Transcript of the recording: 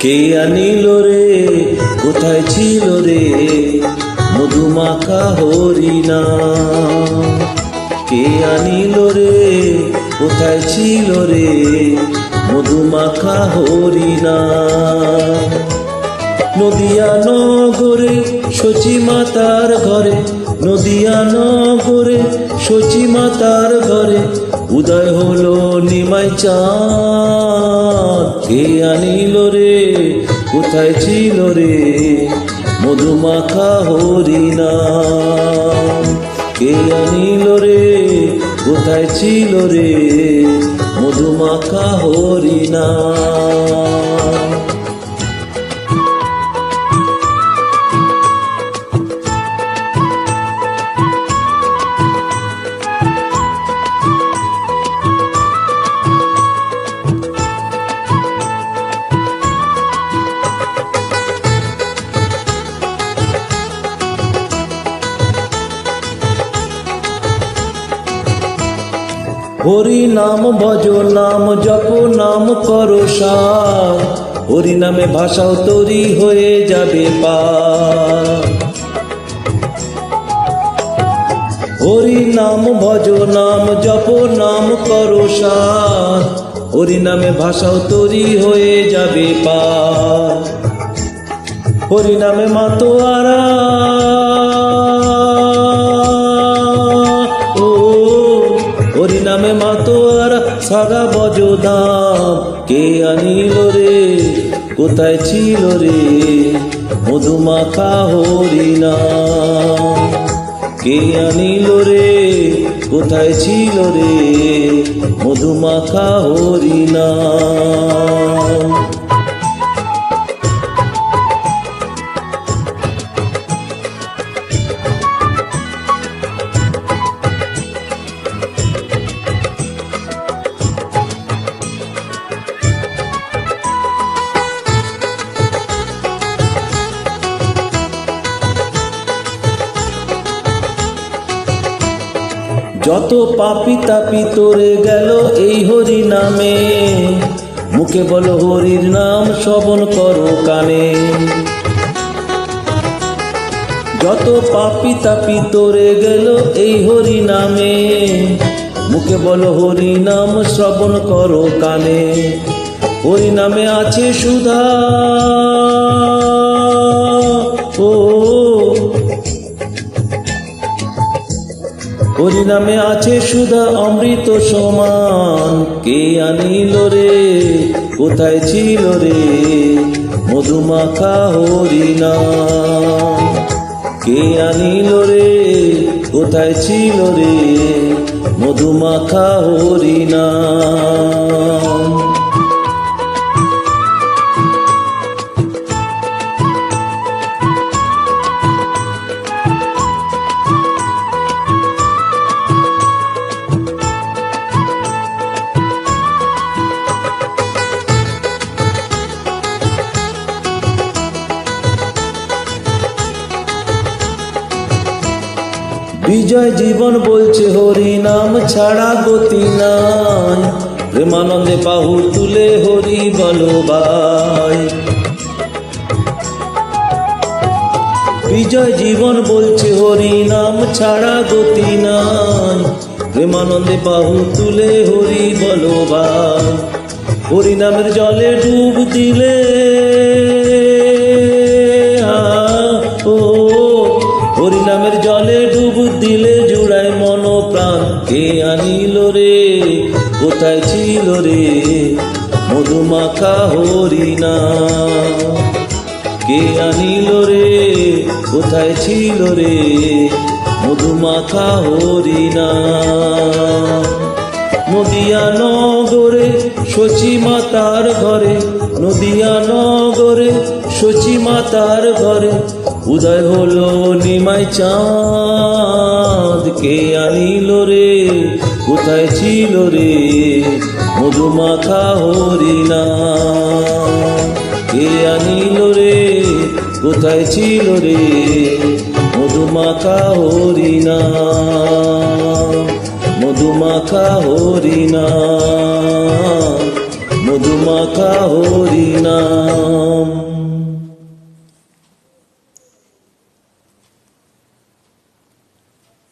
কে আনিল রে, কোথায় ছিল রে মধুমাখা হরিনাম? কে আনিল রে, কোথায় ছিল রে মধুমাখা হরিনাম? নদিয়া নগরে সচি মাতার ঘরে, নদিয়া নগরে সচি মাতার ঘরে উদয় হলো নিমাই চাঁদ। কে আনিল রে, কোথায় ছিল রে মধুমাখা হরিনাম? কে আনিল রে, কোথায় ছিল রে মধুমাখা হরিনাম? হরি নাম ভজ, নাম জপ, নাম করো সার, হরি নামে ভাষাও তরি হয়ে যাবে পার। হরি নাম ভজ, নাম জপ, নাম করো সার, হরি নামে ভাষাও তরি হয়ে যাবে পার। হরি নামে মাতোয়ারা হরি নামে মাতোয়ারা সাগা বজদাম। কে আনিল রে, কোথায় ছিল রে মধুমাখা হরিনাম? কে আনিল রে, কোথায় ছিল রে মধুমাখা হরিনাম? যত পাপি তাপি তোরে গেল এই হরি নামে, মুখে বলো হরির নাম শ্রবণ করো কানে। যত পাপি তাপি তোরে গেল এই হরি নামে, মুখে বলো হরি নাম শ্রবণ করো কানে। হরি নামে আছে সুধা, ও হরি নামে আছে সুধা অমৃত সমান। কে আনিল রে, কোথায় ছিল রে মধুমাখা হরিনাম? কে আনিল রে, কোথায় ছিল রে মধুমাখা হরিনাম? বিজয় জীবন বলছে হরি নাম ছাড়া গতি নাই, প্রেমানন্দে বাহু তুলে হরি বলো ভাই। বিজয় জীবন বলছে হরি নাম ছাড়া গতি নাই, প্রেমানন্দে বাহু তুলে হরি বলো ভাই। হরি নামের জলে ডুব দিলে, ও হরি নামের জলে ডুব দিলে জুড়ায় মন প্রাণ। কে আনিল রে, কোথায় ছিল রে মধুমাখা হরিনাম? কে আনিল রে, কোথায় ছিল রে মধুমাখা হরিনাম? নদিয়া নগরে সচি মাতার ঘরে, নদিয়া নগরে সচি মাতার ঘরে উদয় হলো নিমাই চাঁদ। কে আনিল রে, কোথায় ছিল রে মধুমাখা হরিনাম? কে আনিল রে, কোথায় ছিল রে মধুমাখা হরিনাম? মধুমাখা হরিনাম।